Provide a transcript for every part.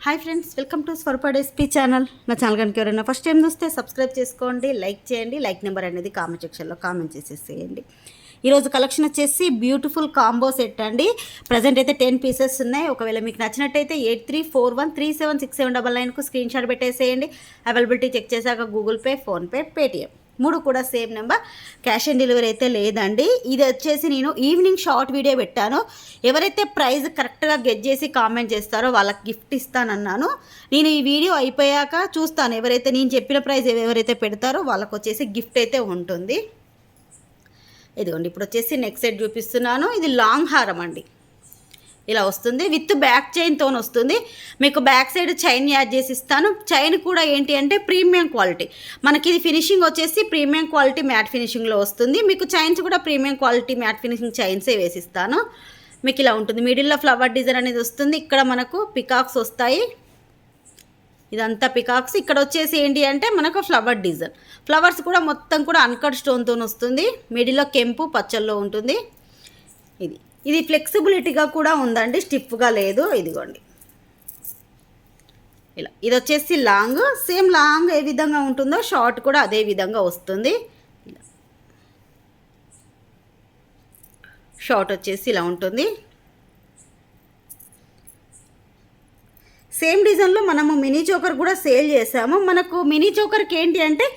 Hi friends, welcome to Swaroopa SP channel. నా channel కనుక ఎవరైనా ఫస్ట్ టైం చూస్తే సబ్స్క్రైబ్ చేసుకోండి, లైక్ చేయండి. లైక్ నెంబర్ అనేది కామెంట్ సెక్షన్లో కామెంట్ చేసేసేయండి. ఈరోజు కలెక్షన్ వచ్చేసి బ్యూటిఫుల్ కాంబో సెట్ అండి. ప్రజెంట్ అయితే 10 పీసెస్ ఉన్నాయి. ఒకవేళ మీకు నచ్చినట్టయితే 8341376799కు స్క్రీన్ షాట్ పెట్టేసేయండి. అవైలబిలిటీ చెక్ చేశాక గూగుల్ పే, ఫోన్పే, పేటిఎం 3 కూడా same number. Cash on delivery అయితే లేదండి. ఇది వచ్చేసి నేను ఈవినింగ్ షార్ట్ వీడియో పెట్టాను. ఎవరైతే ప్రైస్ కరెక్ట్గా గెట్ చేసి కామెంట్ చేస్తారో వాళ్ళకి గిఫ్ట్ ఇస్తానన్నాను. నేను ఈ వీడియో అయిపోయాక చూస్తాను ఎవరైతే నేను చెప్పిన ప్రైస్ ఎవరైతే పెడతారో వాళ్ళకు వచ్చేసి గిఫ్ట్ అయితే ఉంటుంది. ఇదిగోండి, ఇప్పుడు వచ్చేసి నెక్స్ట్ సెట్ చూపిస్తున్నాను. ఇది లాంగ్ హారం అండి. ఇలా వస్తుంది, విత్ బ్యాక్ చైన్తో వస్తుంది. మీకు బ్యాక్ సైడ్ చైన్ యాడ్ చేసి ఇస్తాను. చైన్ కూడా ఏంటి అంటే ప్రీమియం క్వాలిటీ. మనకి ఇది ఫినిషింగ్ వచ్చేసి ప్రీమియం క్వాలిటీ మ్యాట్ ఫినిషింగ్లో వస్తుంది. మీకు చైన్స్ కూడా ప్రీమియం క్వాలిటీ మ్యాట్ ఫినిషింగ్ చైన్సే వేసిస్తాను. మీకు ఇలా ఉంటుంది. మిడిల్లో ఫ్లవర్ డిజైన్ అనేది వస్తుంది. ఇక్కడ మనకు పికాక్స్ వస్తాయి. ఇదంతా పికాక్స్. ఇక్కడ వచ్చేసి ఏంటి అంటే మనకు ఫ్లవర్ డిజైన్. ఫ్లవర్స్ కూడా మొత్తం కూడా అన్కట్ స్టోన్తో వస్తుంది. మిడిల్లో కెంపు పచ్చల్లో ఉంటుంది. ఇది ఫ్లెక్సిబిలిటీగా కూడా ఉందండి, స్టిఫ్గా లేదు. ఇదిగోండి ఇలా. ఇది వచ్చేసి లాంగ్. సేమ్ లాంగ్ ఏ విధంగా ఉంటుందో షార్ట్ కూడా అదే విధంగా వస్తుంది. ఇలా షార్ట్ వచ్చేసి ఇలా ఉంటుంది. సేమ్ డిజైన్లో మనము మినీ చోకర్ కూడా సేల్ చేసాము. మనకు మినీ చోకర్కి ఏంటి అంటే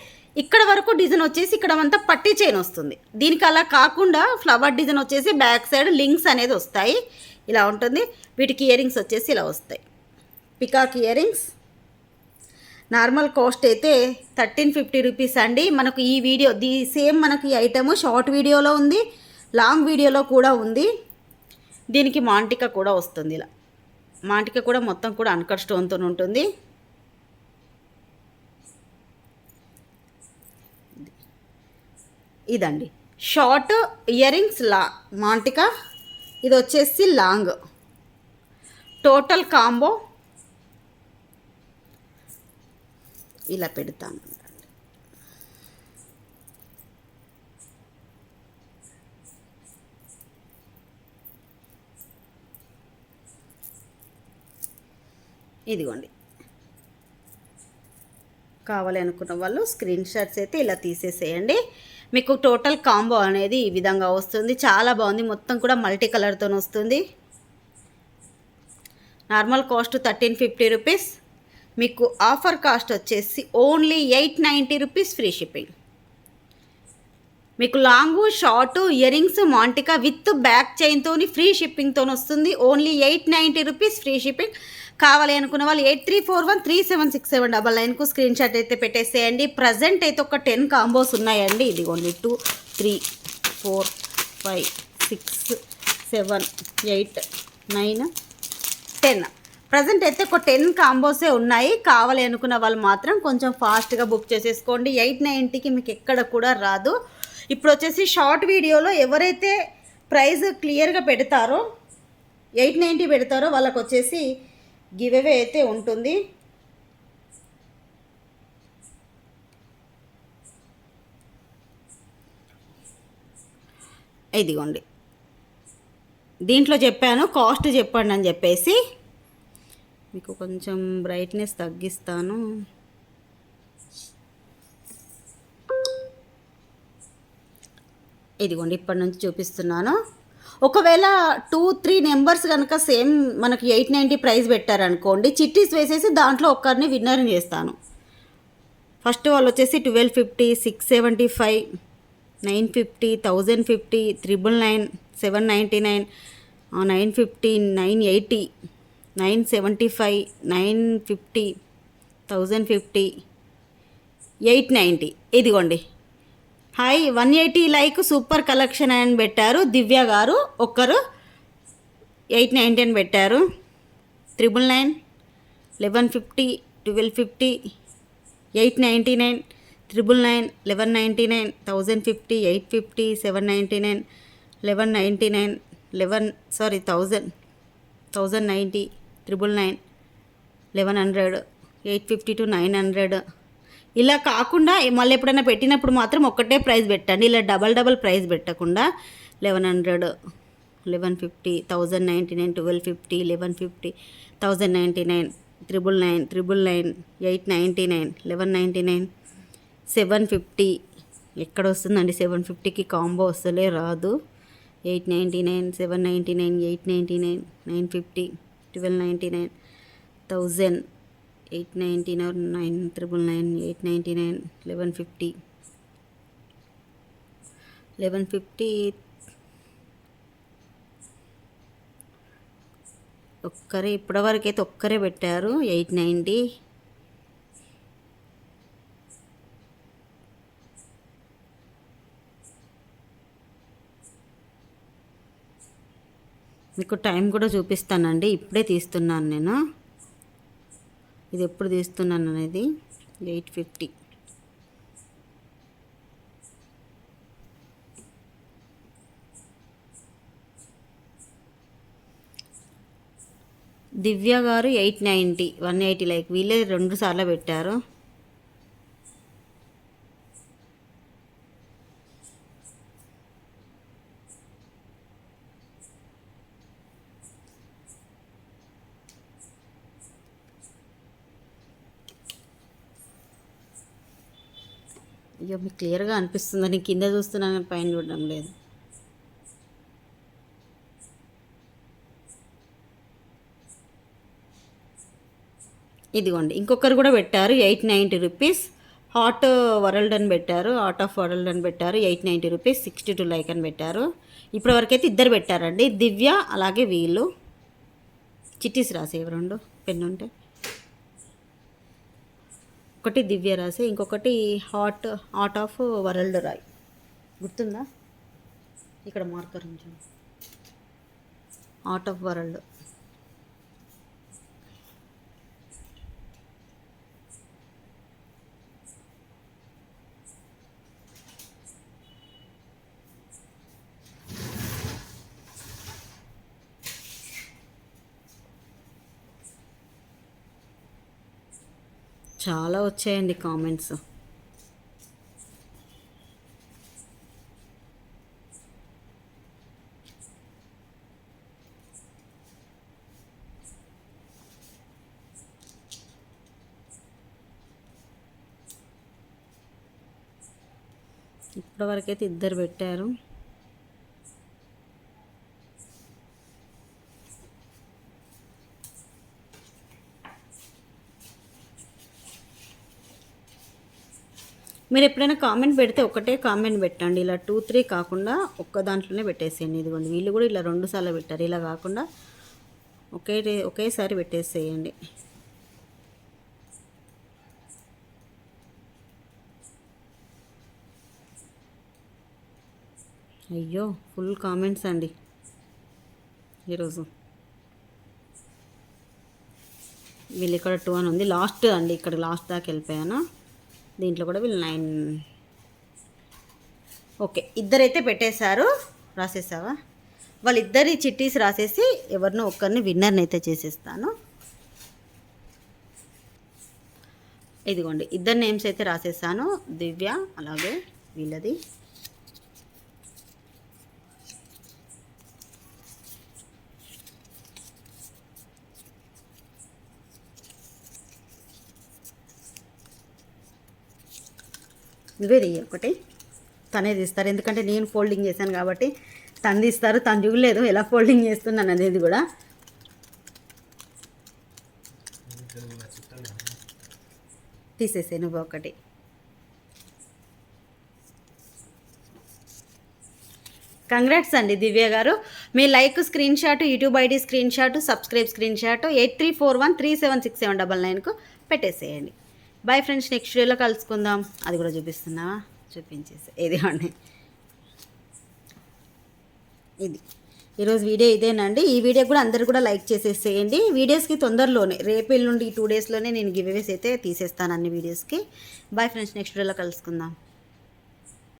ఇక్కడ వరకు డిజైన్ వచ్చేసి ఇక్కడ అంతా పట్టీ చైన్ వస్తుంది. దీనికి అలా కాకుండా ఫ్లవర్ డిజైన్ వచ్చేసి బ్యాక్ సైడ్ లింక్స్ అనేది వస్తాయి. ఇలా ఉంటుంది. వీటికి ఇయర్ రింగ్స్ వచ్చేసి ఇలా వస్తాయి, peacock ear rings. Normal cost అయితే 1350 రూపీస్ అండి. మనకు ఈ వీడియో సేమ్ మనకి ఈ ఐటమ్ షార్ట్ వీడియోలో ఉంది, లాంగ్ వీడియోలో కూడా ఉంది. దీనికి మాంటికా కూడా వస్తుంది. ఇలా మాంటికా కూడా మొత్తం కూడా అన్కట్ స్టోన్తో ఉంటుంది. ఇదండి షార్ట్ ఇయర్ రింగ్స్ మాంటికా. ఇది వచ్చేసి లాంగ్. టోటల్ కాంబో ఇలా పెడతాను. ఇదిగోండి, కావాలి అనుకున్న వాళ్ళు స్క్రీన్ షాట్స్ అయితే ఇలా తీసేసేయండి. మీకు టోటల్ కాంబో అనేది ఈ విధంగా వస్తుంది. చాలా బాగుంది. మొత్తం కూడా మల్టీ కలర్తో వస్తుంది. Normal cost 1350 rupees. మీకు ఆఫర్ కాస్ట్ వచ్చేసి ఓన్లీ 890 రూపీస్ ఫ్రీ షిప్పింగ్. మీకు లాంగు షార్ట్ ఇయర్ రింగ్స్ మాంటికా విత్ బ్యాక్ చైన్తో ఫ్రీ షిప్పింగ్తో వస్తుంది. Only 890 rupees free shipping. కావాలి అనుకున్న వాళ్ళు 8341376799కు స్క్రీన్ షాట్ అయితే పెట్టేసేయండి. ప్రజెంట్ అయితే ఒక 10 కాంబోస్ ఉన్నాయండి. ఇదిగోండి 2 3 4 5 6 7 8 9 10. ప్రజెంట్ అయితే ఒక 10 కాంబోసే ఉన్నాయి. కావాలి అనుకున్న వాళ్ళు మాత్రం కొంచెం ఫాస్ట్గా బుక్ చేసేసుకోండి. 890కి మీకు ఎక్కడ కూడా రాదు. ఇప్పుడు వచ్చేసి షార్ట్ వీడియోలో ఎవరైతే ప్రైస్ క్లియర్గా పెడతారో 890 పెడతారో వాళ్ళకు వచ్చేసి గివ్ అవే అయితే ఉంటుంది. ఇదిగోండి, దీంట్లో చెప్పాను కాస్ట్ చెప్పండి అని చెప్పేసి. మీకు కొంచెం బ్రైట్నెస్ తగ్గిస్తాను. ఇదిగోండి, ఇప్పటి నుంచి చూపిస్తున్నాను. ఒకవేళ 2-3 నెంబర్స్ కనుక సేమ్ మనకి 890 ప్రైస్ పెట్టారనుకోండి, చిట్టీస్ వేసేసి దాంట్లో ఒక్కరిని విన్నర్ని చేస్తాను. ఫస్ట్ వాళ్ళు వచ్చేసి 1250, 675, 950, 1050, 999, 799, 950, 980, 975, 950, 1050, 890. ఇదిగోండి, హాయ్ 180 లైక్ సూపర్ కలెక్షన్ అని పెట్టారు దివ్య గారు. ఒక్కరు 890 అని పెట్టారు. 999, 1150, 1250, 899, 999, 1199, 1050, 850, 799, 1199, 1000, 1090, 999, 1100, 850 to 900. ఇలా కాకుండా మళ్ళీ ఎప్పుడైనా పెట్టినప్పుడు మాత్రం ఒక్కటే ప్రైస్ పెట్టండి. ఇలా డబల్ ప్రైస్ పెట్టకుండా 1100, 1150, 1099, 1250, 1150, 1099, $999, 899, 1199, 750. ఎక్కడ వస్తుందండి 750కి కాంబో వస్తలే రాదు. 899, 799, 899, 950, 1299, 1000, 899, 999, 899, 1150, 1150. ఒక్కరే ఇప్పటివరకు అయితే ఒక్కరే పెట్టారు 890. మీకు టైం కూడా చూపిస్తానండి. ఇప్పుడే తీస్తున్నాను నేను. ఇది ఎప్పుడు తీస్తున్నాను అనేది 850. దివ్య గారు 890, 180 లైక్ వీళ్ళే 2 సార్లు పెట్టారు. అయ్యో మీకు క్లియర్గా అనిపిస్తుందా? నేను కింద చూస్తున్నాను కానీ పైన చూడడం లేదు. ఇదిగోండి ఇంకొకరు కూడా పెట్టారు 890 రూపీస్. హాట్ వరల్డ్ అని పెట్టారు, హాట్ ఆఫ్ వరల్డ్ అని పెట్టారు 890 రూపీస్, 62 లైక్ అని పెట్టారు. ఇప్పటివరకైతే ఇద్దరు పెట్టారండి, దివ్య అలాగే వీళ్ళు. చిట్టీస్ రాసేవి 2 పెన్ను ఉంటే. ఒకటి దివ్య రాసే, ఇంకొకటి హాట్ ఆఫ్ వరల్డ్ రాయ్. గుర్తుందా? ఇక్కడ మార్కర్ ఉంచండి. Hot of world. చాలా వచ్చాయండి కామెంట్స్. ఇప్పటివరకైతే ఇద్దరు పెట్టారు. మీరు ఎప్పుడైనా కామెంట్ పెడితే ఒకటే కామెంట్ పెట్టండి, ఇలా 2, 3 కాకుండా ఒక్క దాంట్లోనే పెట్టేసేయండి. ఇదిగోండి వీళ్ళు కూడా ఇలా 2 సార్లు పెట్టారు, ఇలా కాకుండా ఒకేసారి పెట్టేసేయండి. అయ్యో ఫుల్ కామెంట్స్ అండి ఈరోజు. వీళ్ళు ఇక్కడ 2 అని ఉంది, లాస్ట్ అండి, ఇక్కడ లాస్ట్ దాకా వెళ్ళిపోయాను. దీంట్లో కూడా వీళ్ళు 9. ఓకే ఇద్దరైతే పెట్టేశారు. రాసేసావా? వాళ్ళిద్దరి చిట్టీస్ రాసేసి ఎవరినో ఒక్కరిని విన్నర్ని అయితే చేసేస్తాను. ఇదిగోండి ఇద్దరు నేమ్స్ అయితే రాసేసాను, దివ్య అలాగే వీళ్ళది. నువ్వే తీయ ఒకటి, తనే తీస్తారు ఎందుకంటే నేను ఫోల్డింగ్ చేశాను కాబట్టి తను తీస్తారు. తను చూడలేదు ఎలా ఫోల్డింగ్ చేస్తున్నాను అనేది కూడా. తీసేసే నువ్వు ఒకటి. కంగ్రాట్స్ అండి దివ్య గారు. మీ like screenshot, YouTube ID screenshot, subscribe screenshot 8341376799కు పెట్టేసేయండి. బాయ్ ఫ్రెండ్స్, నెక్స్ట్ వీడియోలో కలుసుకుందాం. అది కూడా చూపిస్తున్నావా? చూపించేసి ఇది అండి, ఇది ఈరోజు వీడియో ఇదేనండి. ఈ వీడియో కూడా అందరు కూడా లైక్ చేసేసేయండి. వీడియోస్కి తొందరలోనే రేపు ఎల్లుండి 2 డేస్లోనే నేను గివ్ అవేస్ అయితే తీసేస్తాను అన్ని వీడియోస్కి. బాయ్ ఫ్రెండ్స్, నెక్స్ట్ వీడియోలో కలుసుకుందాం.